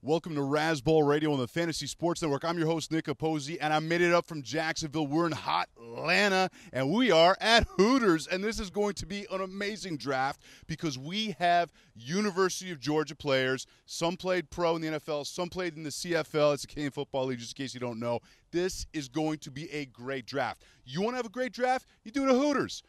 Welcome to Razzball Radio on the Fantasy Sports Network. I'm your host, Nick Capozzi, and I made it up from Jacksonville. We're in Hotlanta, and we are at Hooters, and this is going to be an amazing draft because we have University of Georgia players. Some played pro in the NFL, some played in the CFL. It's a Canadian Football League, just in case you don't know. This is going to be a great draft. You want to have a great draft? You do it at Hooters.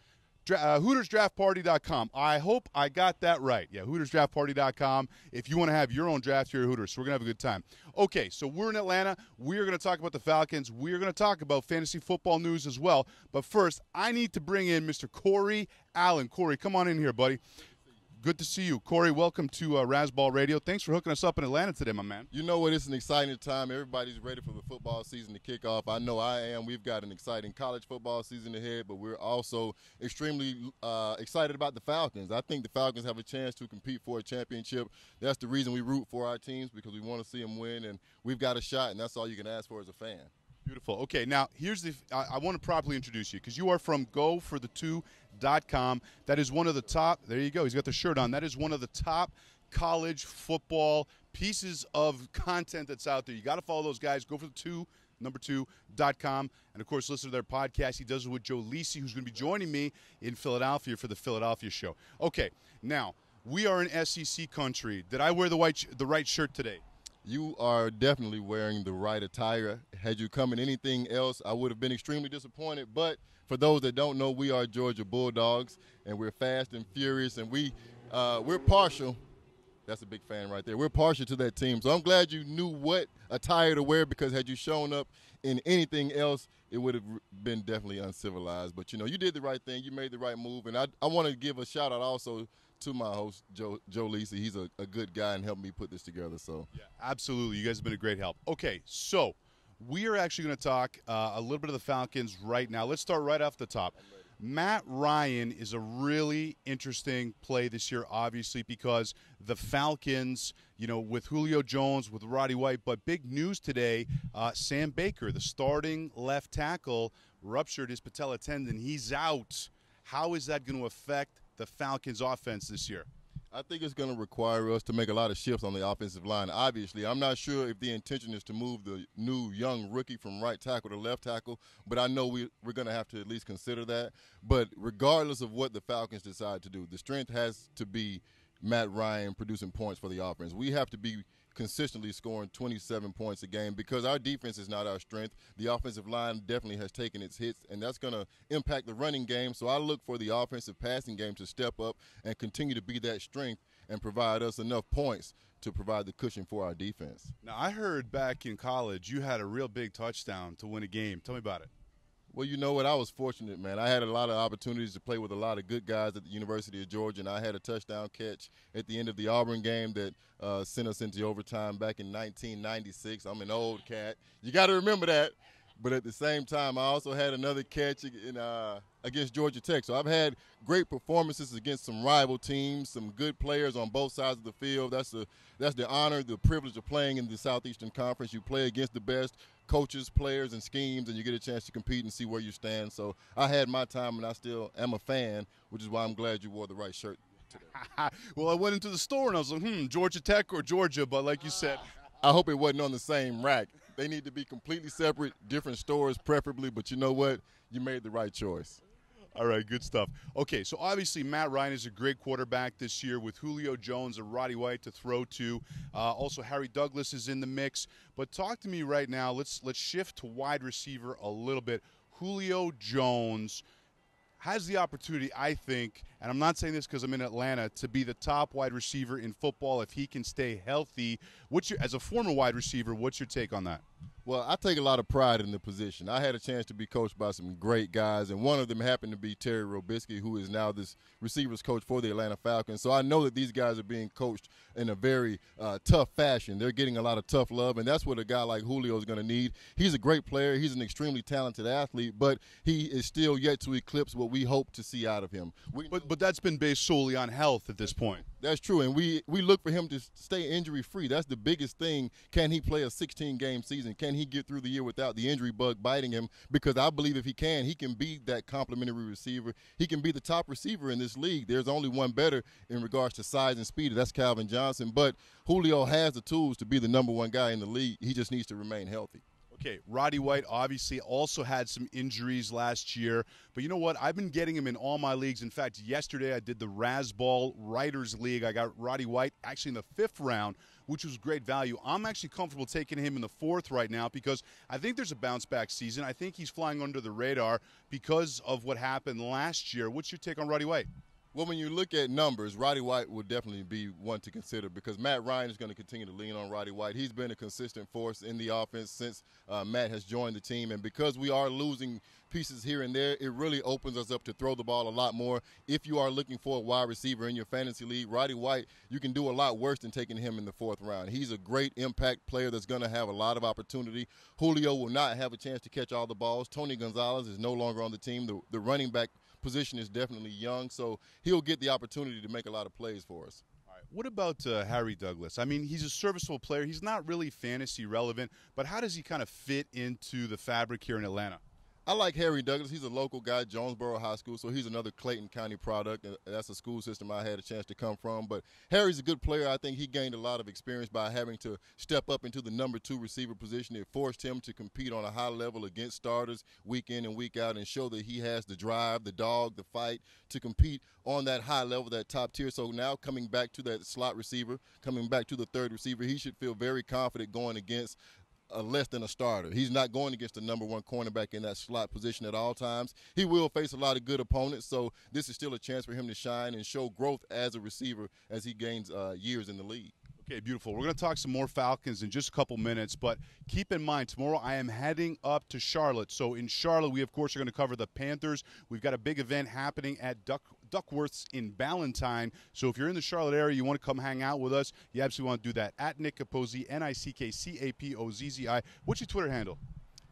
HootersDraftParty.com. I hope I got that right. Yeah, HootersDraftParty.com if you want to have your own draft here at Hooters. So we're going to have a good time. Okay, so we're in Atlanta. We're going to talk about the Falcons. We're going to talk about fantasy football news as well. But first, I need to bring in Mr. Corey Allen. Corey, come on in here, buddy. Good to see you. Corey, welcome to Razzball Radio. Thanks for hooking us up in Atlanta today, my man. You know what? It's an exciting time. Everybody's ready for the football season to kick off. I know I am. We've got an exciting college football season ahead, but we're also extremely excited about the Falcons. I think the Falcons have a chance to compete for a championship. That's the reason we root for our teams, because we want to see them win, and we've got a shot, and that's all you can ask for as a fan. Beautiful. Okay, now here's the I want to properly introduce you because you are from GoForThe2.com. That is one of the top. There you go. He's got the shirt on. That is one of the top college football pieces of content that's out there. You got to follow those guys. GoForThe2.com, and of course listen to their podcast. He does it with Joe Lisi, who's going to be joining me in Philadelphia for the Philadelphia show. Okay, now we are in SEC country. Did I wear the right shirt today? You are definitely wearing the right attire. Had you come in anything else, I would have been extremely disappointed. But for those that don't know, we are Georgia Bulldogs, and we're fast and furious, and we're partial. That's a big fan right there. We're partial to that team. So I'm glad you knew what attire to wear, because had you shown up in anything else, it would have been definitely uncivilized. But, you know, you did the right thing. You made the right move. And I want to give a shout-out also to my host, Joe Lisi. He's a good guy and helped me put this together. So yeah, absolutely. You guys have been a great help. Okay, so we are actually going to talk a little bit of the Falcons right now. Let's start right off the top. Matt Ryan is a really interesting play this year, obviously, because the Falcons, you know, with Julio Jones, with Roddy White, but big news today, Sam Baker, the starting left tackle, ruptured his patella tendon. He's out. How is that going to affect the Falcons' offense this year? I think it's going to require us to make a lot of shifts on the offensive line. Obviously, I'm not sure if the intention is to move the new young rookie from right tackle to left tackle, but I know we're going to have to at least consider that. But regardless of what the Falcons decide to do, the strength has to be Matt Ryan producing points for the offense. We have to be consistently scoring 27 points a game, because our defense is not our strength. The offensive line definitely has taken its hits, and that's going to impact the running game. So I look for the offensive passing game to step up and continue to be that strength and provide us enough points to provide the cushion for our defense. Now, I heard back in college you had a real big touchdown to win a game. Tell me about it. Well, you know what? I was fortunate, man. I had a lot of opportunities to play with a lot of good guys at the University of Georgia, and I had a touchdown catch at the end of the Auburn game that sent us into overtime back in 1996. I'm an old cat. You got to remember that. But at the same time, I also had another catch against Georgia Tech. So I've had great performances against some rival teams, some good players on both sides of the field. That's the honor, the privilege of playing in the Southeastern Conference. You play against the best coaches, players, and schemes, and you get a chance to compete and see where you stand. So I had my time, and I still am a fan, which is why I'm glad you wore the right shirt today. Well, I went into the store, and I was like, Georgia Tech or Georgia, but like you said. I hope it wasn't on the same rack. They need to be completely separate, different stores preferably, but you know what? You made the right choice. All right, good stuff. Okay, so obviously Matt Ryan is a great quarterback this year with Julio Jones and Roddy White to throw to. Also, Harry Douglas is in the mix. But talk to me right now. Let's shift to wide receiver a little bit. Julio Jones has the opportunity, I think, and I'm not saying this because I'm in Atlanta, to be the top wide receiver in football if he can stay healthy. As a former wide receiver, what's your take on that? Well, I take a lot of pride in the position. I had a chance to be coached by some great guys, and one of them happened to be Terry Robisky, who is now this receivers coach for the Atlanta Falcons. So I know that these guys are being coached in a very tough fashion. They're getting a lot of tough love, and that's what a guy like Julio is going to need. He's a great player. He's an extremely talented athlete, but he is still yet to eclipse what we hope to see out of him. But that's been based solely on health at this point. That's true, and we look for him to stay injury-free. That's the biggest thing. Can he play a 16-game season? Can he get through the year without the injury bug biting him? Because I believe if he can be that complimentary receiver. He can be the top receiver in this league. There's only one better in regards to size and speed. That's Calvin Johnson. But Julio has the tools to be the number one guy in the league. He just needs to remain healthy. Okay, Roddy White obviously also had some injuries last year, but you know what? I've been getting him in all my leagues. In fact, yesterday I did the Razzball Writers League. I got Roddy White actually in the 5th round, which was great value. I'm actually comfortable taking him in the 4th right now because I think there's a bounce-back season. I think he's flying under the radar because of what happened last year. What's your take on Roddy White? Well, when you look at numbers, Roddy White will definitely be one to consider because Matt Ryan is going to continue to lean on Roddy White. He's been a consistent force in the offense since Matt has joined the team. And because we are losing pieces here and there, it really opens us up to throw the ball a lot more. If you are looking for a wide receiver in your fantasy league, Roddy White, you can do a lot worse than taking him in the 4th round. He's a great impact player that's going to have a lot of opportunity. Julio will not have a chance to catch all the balls. Tony Gonzalez is no longer on the team. The running back position is definitely young, so he'll get the opportunity to make a lot of plays for us. All right. What about Harry Douglas? I mean, he's a serviceable player. He's not really fantasy relevant, but how does he kind of fit into the fabric here in Atlanta? I like Harry Douglas. He's a local guy, Jonesboro High School, so he's another Clayton County product. That's a school system I had a chance to come from. But Harry's a good player. I think he gained a lot of experience by having to step up into the number 2 receiver position. It forced him to compete on a high level against starters week in and week out and show that he has the drive, the dog, the fight to compete on that high level, that top tier. So now coming back to that slot receiver, coming back to the 3rd receiver, he should feel very confident going against less than a starter. He's not going against the number 1 cornerback in that slot position at all times. He will face a lot of good opponents, so this is still a chance for him to shine and show growth as a receiver as he gains years in the league. Okay, beautiful. We're going to talk some more Falcons in just a couple minutes, but keep in mind, tomorrow I am heading up to Charlotte. So in Charlotte, we, of course, are going to cover the Panthers. We've got a big event happening at Duckworth's in Ballantyne. So if you're in the Charlotte area, you want to come hang out with us, you absolutely want to do that. At Nick Capozzi, NickCapozzi. What's your Twitter handle?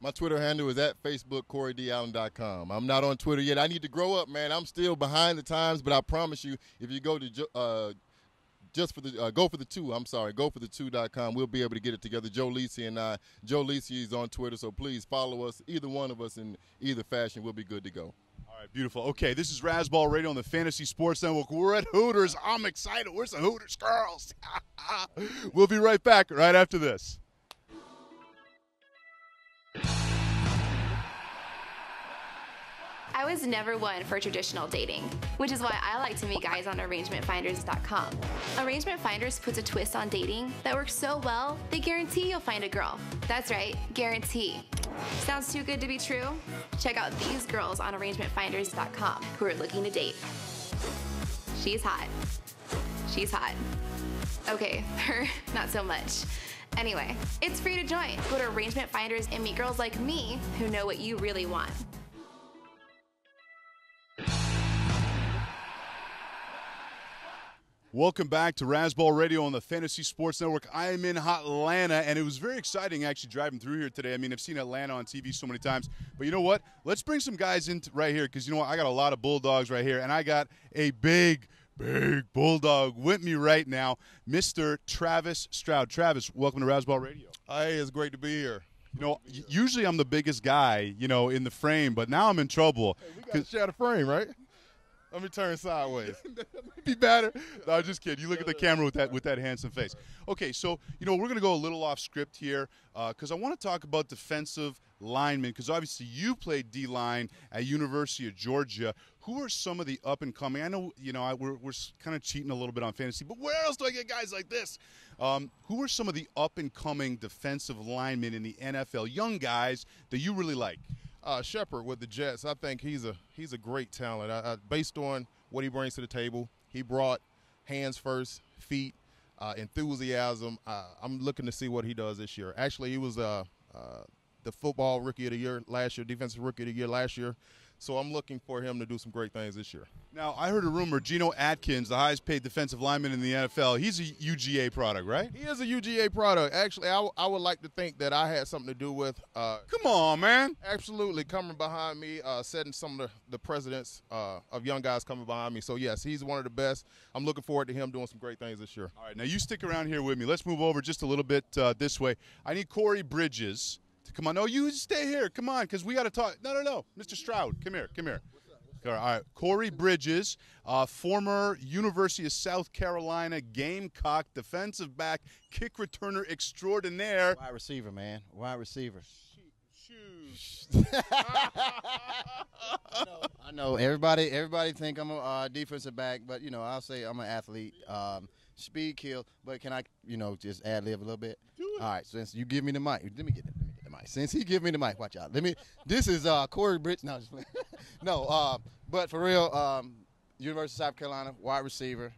My Twitter handle is at Facebook, CoreyDAllen.com. I'm not on Twitter yet. I need to grow up, man. I'm still behind the times, but I promise you, if you go to go for the 2.com. We'll be able to get it together. Joe Lisi and I. Joe Lisi is on Twitter, so please follow us. Either one of us in either fashion, we'll be good to go. All right, beautiful. Okay, this is Razzball Radio on the Fantasy Sports Network. We're at Hooters. I'm excited. Where's the Hooters girls? We'll be right back right after this. I was never one for traditional dating, which is why I like to meet guys on ArrangementFinders.com. Arrangement Finders puts a twist on dating that works so well, they guarantee you'll find a girl. That's right, guarantee. Sounds too good to be true? Check out these girls on ArrangementFinders.com who are looking to date. She's hot. She's hot. Okay, her, not so much. Anyway, it's free to join. Go to Arrangement Finders and meet girls like me who know what you really want. Welcome back to Razzball Radio on the Fantasy Sports Network. I am in Hotlanta, and it was very exciting actually driving through here today. I mean, I've seen Atlanta on TV so many times, but you know what? Let's bring some guys in right here because you know what? I got a lot of Bulldogs right here, and I got a big Bulldog with me right now, Mr. Travis Stroud. Travis, welcome to Razzball Radio. Hey, it's great to be here. You know, usually I'm the biggest guy, you know, in the frame, but now I'm in trouble. Hey, we got to share the frame, right? Let me turn sideways. Be better. No, I'm just kidding. You look at the camera with that handsome face. Okay, so, you know, we're going to go a little off script here because I want to talk about defensive linemen because obviously you played D-line at University of Georgia. Who are some of the up-and-coming? I know, you know, we're kind of cheating a little bit on fantasy, but where else do I get guys like this? Who are some of the up-and-coming defensive linemen in the NFL, young guys that you really like? Shepard with the Jets, I think he's a great talent. Based on what he brings to the table, he brought hands first, feet, enthusiasm. I'm looking to see what he does this year. Actually, he was the football rookie of the year last year, defensive rookie of the year last year. So I'm looking for him to do some great things this year. Now, I heard a rumor, Geno Atkins, the highest paid defensive lineman in the NFL, he's a UGA product, right? He is a UGA product. Actually, I would like to think that I had something to do with Come on, man. absolutely coming behind me, setting some of the precedents of young guys coming behind me. So, yes, he's one of the best. I'm looking forward to him doing some great things this year. All right, now you stick around here with me. Let's move over just a little bit this way. I need Corey Bridges to come on. No, you stay here. Come on, because we got to talk. No. Mr. Stroud, come here. All right, Corey Bridges, former University of South Carolina Gamecock defensive back, kick returner extraordinaire. Wide receiver, man. Wide receiver. I know. Everybody think I'm a defensive back, but I'll say I'm an athlete. Speed kill, but can I, just ad lib a little bit? All right, since you give me the mic, let me get the mic. Since he give me the mic, watch out. This is Corey Bridges. No, just no. But for real, University of South Carolina wide receiver.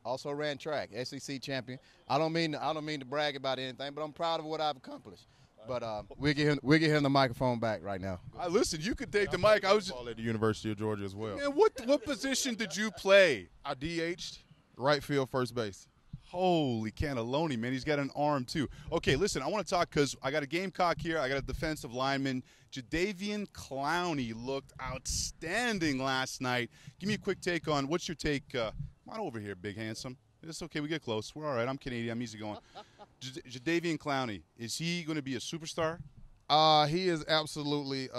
Also ran track, SEC champion. I don't mean to brag about anything, but I'm proud of what I've accomplished. But we'll get him the microphone back right now. Listen, you could take the mic. I was at the University of Georgia as well. Man, what position did you play? I DH'd right field, first base. Holy cannelloni, man. He's got an arm, too. Okay, listen, I want to talk because I got a Gamecock here. I got a defensive lineman. Jadeveon Clowney looked outstanding last night. Give me a quick take on what's your take. Come on over here, big handsome. It's okay. We get close. We're all right. I'm Canadian. I'm easy going. Jadeveon Clowney, is he going to be a superstar? He is absolutely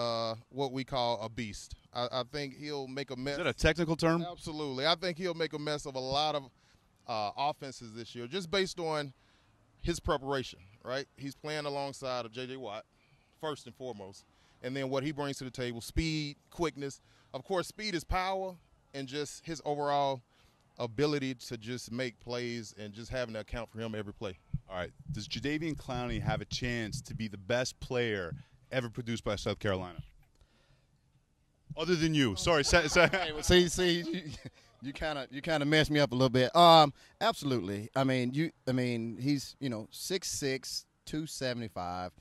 what we call a beast. I think he'll make a mess. Is that a technical term? Absolutely. I think he'll make a mess of a lot of offenses this year, just based on his preparation, right? He's playing alongside of J.J. Watt, first and foremost, and then what he brings to the table, speed, quickness. Of course, speed is power, and just his overall ability to just make plays and just having to account for him every play. All right. Does Jadeveon Clowney have a chance to be the best player ever produced by South Carolina? Other than you. Sorry. See, you kind of messed me up a little bit. Absolutely. I mean, he's 6'6", 275,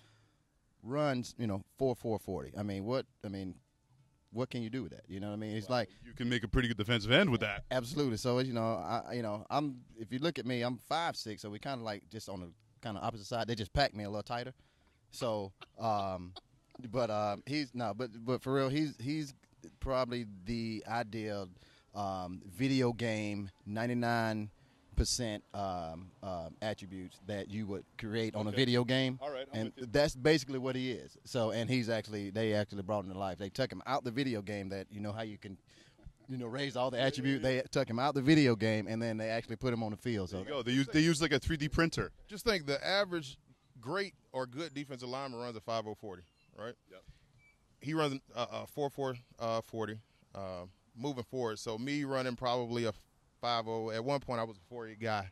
runs 4.40. I mean, what can you do with that? You know what I mean? It's like you can make a pretty good defensive end with that. Absolutely. So I'm if you look at me, I'm 5'6", so we kind of like just on the kind of opposite side. They just packed me a little tighter. So, but for real, he's probably the ideal video game 99% attributes that you would create on a video game. All right, and that's basically what he is. So, and they actually brought him to life. They took him out the video game that how you can, raise all the attributes. They took him out the video game and then they actually put him on the field. So there you go. They use like a 3D printer. Just think the average great or good defensive lineman runs a 5.040, right? Yep. He runs a 4.440 moving forward. So me running probably a 5.0. At one point, I was a 4.8 guy.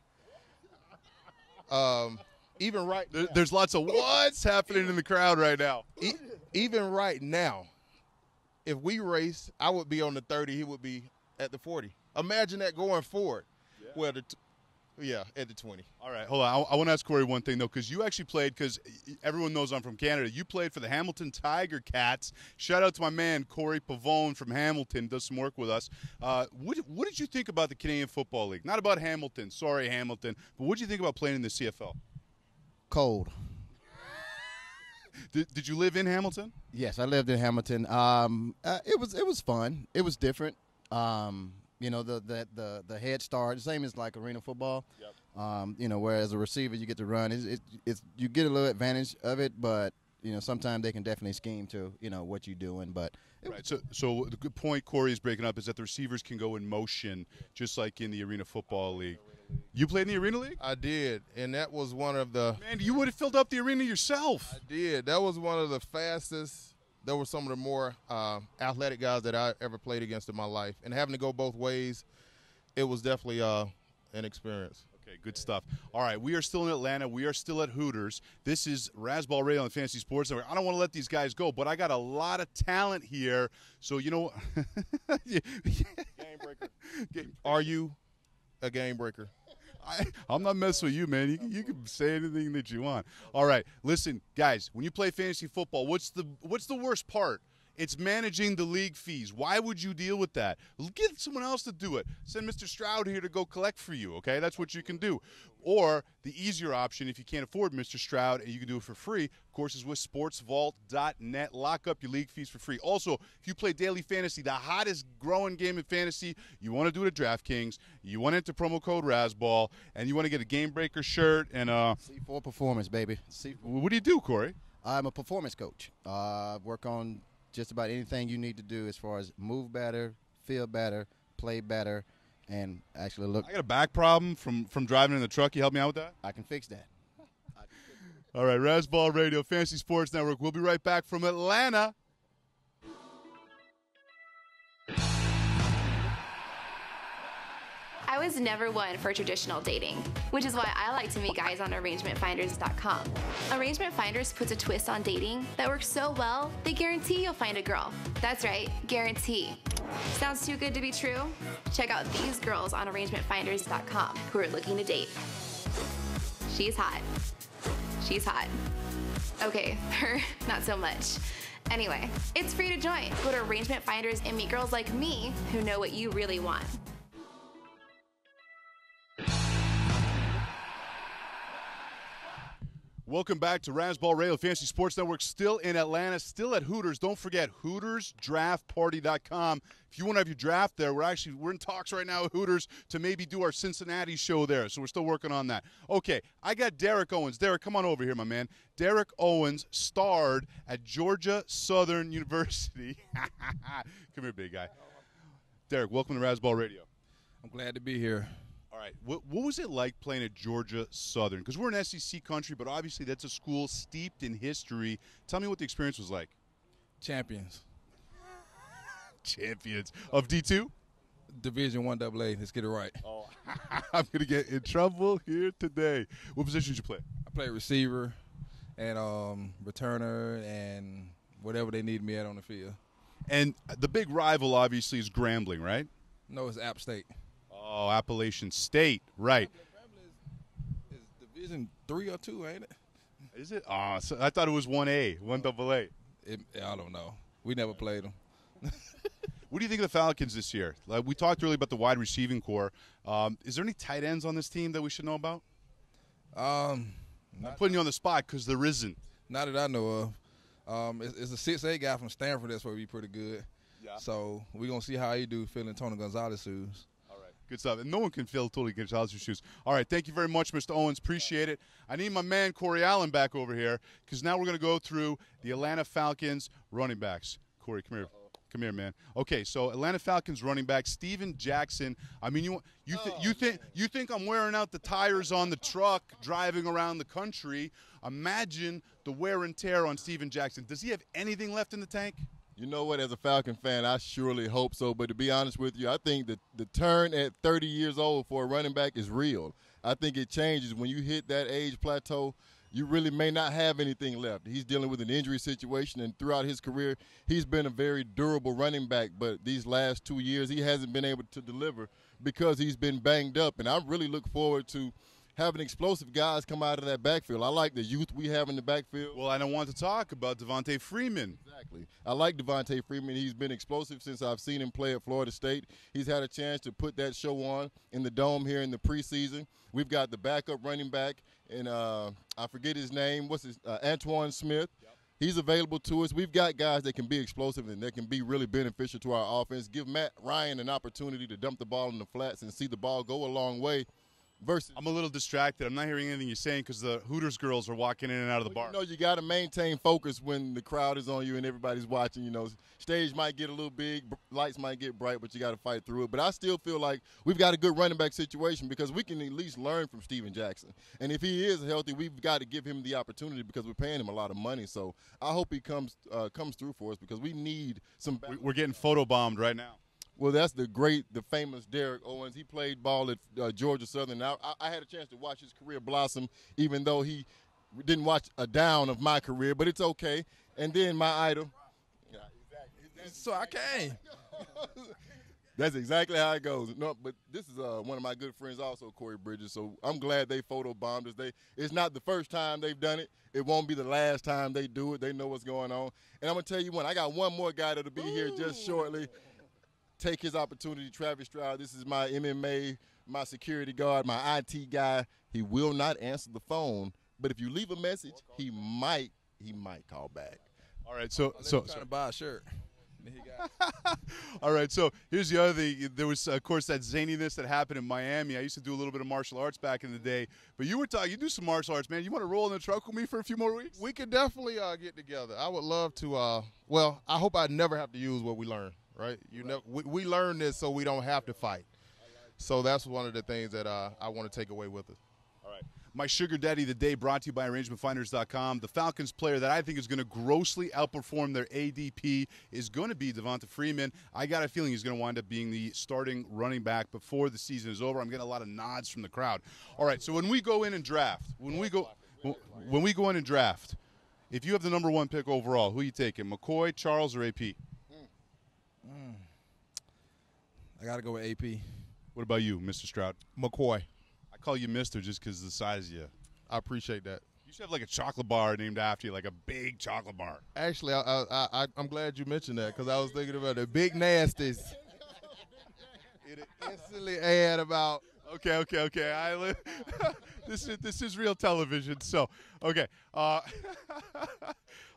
Even right now, there's lots of what's happening in the crowd right now. Even right now, if we raced, I would be on the 30. He would be at the 40. Imagine that going forward. Yeah. Well, at the 20. All right, hold on. I want to ask Corey one thing, though, because you actually played, because everyone knows I'm from Canada. You played for the Hamilton Tiger Cats. Shout out to my man, Corey Pavone from Hamilton, does some work with us. What did you think about the Canadian Football League? Not about Hamilton. Sorry, Hamilton. But what did you think about playing in the CFL? Cold. Did you live in Hamilton? Yes, I lived in Hamilton. It was fun. It was different. The head start, the same as like arena football. Yep. Whereas a receiver, you get to run. It's you get a little advantage of it, but sometimes they can definitely scheme to what you're doing. But right. So the good point Corey is breaking up is that the receivers can go in motion, just like in the Arena Football League. You played in the Arena League? I did, and that was one of the. Man, you would have filled up the arena yourself. I did. That was one of the fastest. There were some of the more athletic guys that I ever played against in my life. And having to go both ways, it was definitely an experience. Okay, good stuff. All right, we are still in Atlanta. We are still at Hooters. This is Razzball Radio on Fantasy Sports Network. I don't want to let these guys go, but I got a lot of talent here. So, Game breaker. Are you a game breaker? I'm not messing with you, man. You can say anything that you want. All right, listen, guys. When you play fantasy football, what's the worst part? It's managing the league fees. Why would you deal with that? Get someone else to do it. Send Mr. Stroud here to go collect for you, okay? That's what you can do. Or the easier option, if you can't afford Mr. Stroud and you can do it for free, of course, is with sportsvault.net. Lock up your league fees for free. Also, if you play daily fantasy, the hottest growing game in fantasy, you want to do it at DraftKings, you want to enter promo code Razzball, and you want to get a Game Breaker shirt and C4 Performance, baby. What do you do, Corey? I'm a performance coach. Work on just about anything you need to do as far as move better, feel better, play better, and actually look. I got a back problem from driving in the truck. You help me out with that? I can fix that. All right, Razzball Radio, Fantasy Sports Network. We'll be right back from Atlanta. I was never one for traditional dating, which is why I like to meet guys on arrangementfinders.com. Arrangement Finders puts a twist on dating that works so well, they guarantee you'll find a girl. That's right, guarantee. Sounds too good to be true? Check out these girls on arrangementfinders.com who are looking to date. She's hot. She's hot. Okay, her, not so much. Anyway, it's free to join. Go to Arrangement Finders and meet girls like me who know what you really want. Welcome back to Razzball Radio Fantasy Sports Network. Still in Atlanta, still at Hooters. Don't forget, HootersDraftParty.com. If you want to have your draft there, we're in talks right now with Hooters to maybe do our Cincinnati show there. So we're still working on that. Okay, I got Derek Owens. Derek, come on over here, my man. Derek Owens starred at Georgia Southern University. Come here, big guy. Derek, welcome to Razzball Radio. I'm glad to be here. All right, what was it like playing at Georgia Southern? Because we're an SEC country, but obviously that's a school steeped in history. Tell me what the experience was like. Champions. Champions of D2? Division I AA. Let's get it right. Oh, I'm going to get in trouble here today. What position did you play? I played receiver and returner and whatever they need me at on the field. And the big rival, obviously, is Grambling, right? No, it's App State. Oh, Appalachian State, right. Grambling is Division III or II, ain't it? Is it? Oh, so I thought it was 1A, 1AA. I don't know. We never played them. What do you think of the Falcons this year? We talked earlier about the wide receiving core. Is there any tight ends on this team that we should know about? I'm putting you on the spot because there isn't. Not that I know of. It's a 6'8" guy from Stanford that's supposed to be pretty good. Yeah. So we're going to see how he do filling Tony Gonzalez's shoes. Good stuff. And no one can fill totally Gonzalez's shoes. All right, thank you very much, Mr. Owens. Appreciate it. I need my man Corey Allen back over here because now we're going to go through the Atlanta Falcons running backs. Corey, come here. Come here, man. Okay, so Atlanta Falcons running back Steven Jackson. I mean, you think I'm wearing out the tires on the truck driving around the country? Imagine the wear and tear on Steven Jackson. Does he have anything left in the tank? You know what? As a Falcon fan, I surely hope so. But to be honest with you, I think that the turn at 30 years old for a running back is real. I think it changes when you hit that age plateau. You really may not have anything left. He's dealing with an injury situation, and throughout his career, he's been a very durable running back. But these last 2 years, he hasn't been able to deliver because he's been banged up. And I really look forward to having explosive guys come out of that backfield. I like the youth we have in the backfield. Well, I don't want to talk about Devontae Freeman. Exactly. I like Devontae Freeman. He's been explosive since I've seen him play at Florida State. He's had a chance to put that show on in the Dome here in the preseason. We've got the backup running back, and I forget his name. Antoine Smith. Yep. He's available to us. We've got guys that can be explosive and that can be really beneficial to our offense. Give Matt Ryan an opportunity to dump the ball in the flats and see the ball go a long way. I'm a little distracted. I'm not hearing anything you're saying because the Hooters girls are walking in and out of the bar. You know, you got to maintain focus when the crowd is on you and everybody's watching. You know, stage might get a little big, lights might get bright, but you got to fight through it. But I still feel like we've got a good running back situation because we can at least learn from Steven Jackson. And if he is healthy, we've got to give him the opportunity because we're paying him a lot of money. So I hope he comes through for us because we need some. We're getting photobombed right now. Well, that's the famous Derek Owens. He played ball at Georgia Southern. Now, I had a chance to watch his career blossom, even though he didn't watch a down of my career, but it's okay. And then my idol. So I came. That's exactly how it goes. No, but this is one of my good friends also, Corey Bridges, so I'm glad they photobombed us. It's not the first time they've done it. It won't be the last time they do it. They know what's going on. And I'm going to tell you one. I got one more guy that'll be here just shortly. Take his opportunity, Travis Stroud. This is my MMA, my security guard, my IT guy. He will not answer the phone, but if you leave a message, he might call back. All right, so trying to buy a shirt. all right, so here's the other thing. There was, of course, that zaniness that happened in Miami. I used to do a little bit of martial arts back in the day, but you do some martial arts, man. You want to roll in the truck with me for a few more weeks? We could definitely get together. I would love to. Well, I hope I never have to use what we learned. Right? We learn this so we don't have to fight. So that's one of the things that I want to take away with us. All right. My sugar daddy of the day brought to you by ArrangementFinders.com. The Falcons player that I think is going to grossly outperform their ADP is going to be Devonta Freeman. I got a feeling he's going to wind up being the starting running back before the season is over. I'm getting a lot of nods from the crowd. All right, so when we go in and draft, if you have the number 1 pick overall, who are you taking, McCoy, Charles, or AP? I got to go with AP. What about you, Mr. Stroud? McCoy. I call you Mister just because of the size of you. I appreciate that. You should have like a chocolate bar named after you, like a big chocolate bar. Actually, I'm glad you mentioned that because I was thinking about the big nasties. It instantly add about. Okay. This is real television. So, okay. All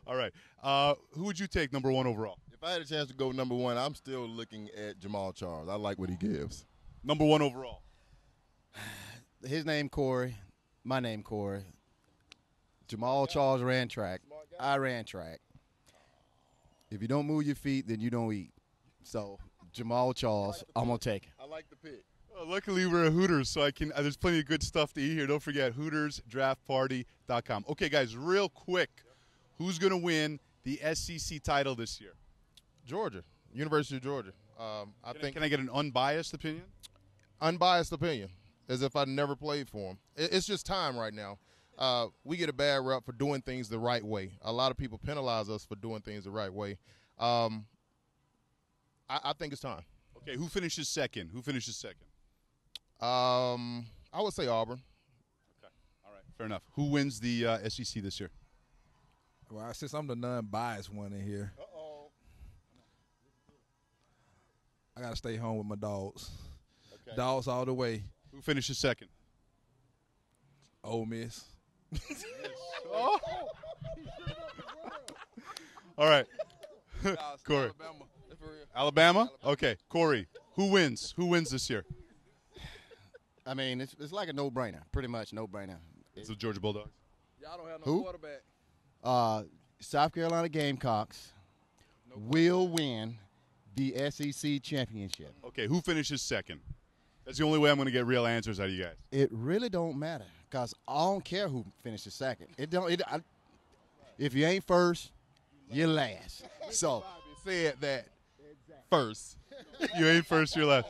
right. Who would you take number 1 overall? If I had a chance to go number 1, I'm still looking at Jamal Charles. I like what he gives. Number 1 overall. His name Corey. My name Corey. Jamal Charles ran track. I ran track. If you don't move your feet, then you don't eat. So Jamal Charles, I'm gonna take him. I like the pick. Luckily, we're at Hooters, so I can. There's plenty of good stuff to eat here. Don't forget HootersDraftParty.com. Okay, guys, real quick, who's gonna win the SEC title this year? Georgia, University of Georgia. Can I get an unbiased opinion? Unbiased opinion, as if I never played for them. It's just time right now. We get a bad rep for doing things the right way. A lot of people penalize us for doing things the right way. I think it's time. Okay, who finishes second? I would say Auburn. Okay, all right, fair enough. Who wins the SEC this year? Well, since I'm the non-biased one in here, I got to stay home with my dogs. Okay. Dogs all the way. Who finishes second? Ole Miss. Oh. All right. Corey. Alabama? Okay. Corey, who wins? Who wins this year? I mean, it's like a no-brainer. Pretty much no-brainer. It's the Georgia Bulldogs. Y'all don't have no quarterback. South Carolina Gamecocks will win the SEC championship. Okay, who finishes second? That's the only way I'm going to get real answers out of you guys. It really don't matter because I don't care who finishes second. If you ain't first, you're last. So said that first. You ain't first, you're last.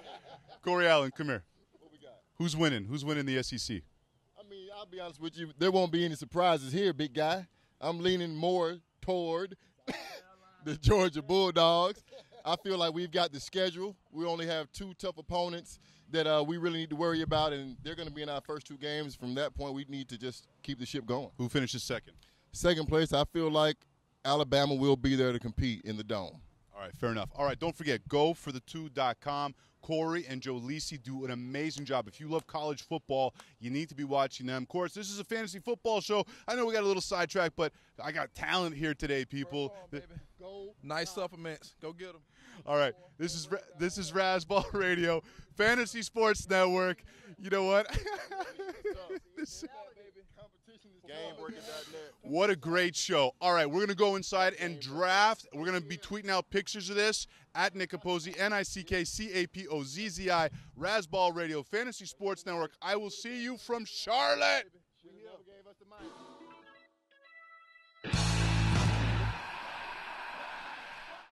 Corey Allen, come here. What we got? Who's winning? Who's winning the SEC? I mean, I'll be honest with you. There won't be any surprises here, big guy. I'm leaning more toward the Georgia Bulldogs. I feel like we've got the schedule. We only have 2 tough opponents that we really need to worry about, and they're going to be in our first 2 games. From that point, we need to just keep the ship going. Who finishes second? Second place, I feel like Alabama will be there to compete in the Dome. All right, fair enough. All right, don't forget, goforthe2.com. Corey and Joe Lisi do an amazing job. If you love college football, you need to be watching them. Of course, this is a fantasy football show. I know we got a little sidetracked, but I got talent here today, people. Go. Nice supplements. Go get them. All right, this is Razzball Radio, Fantasy Sports Network. You know what? What a great show. All right, we're going to go inside and draft. We're going to be tweeting out pictures of this at Nick Capozzi, NickCapozzi, Razzball Radio, Fantasy Sports Network. I will see you from Charlotte. We never gave us the mic.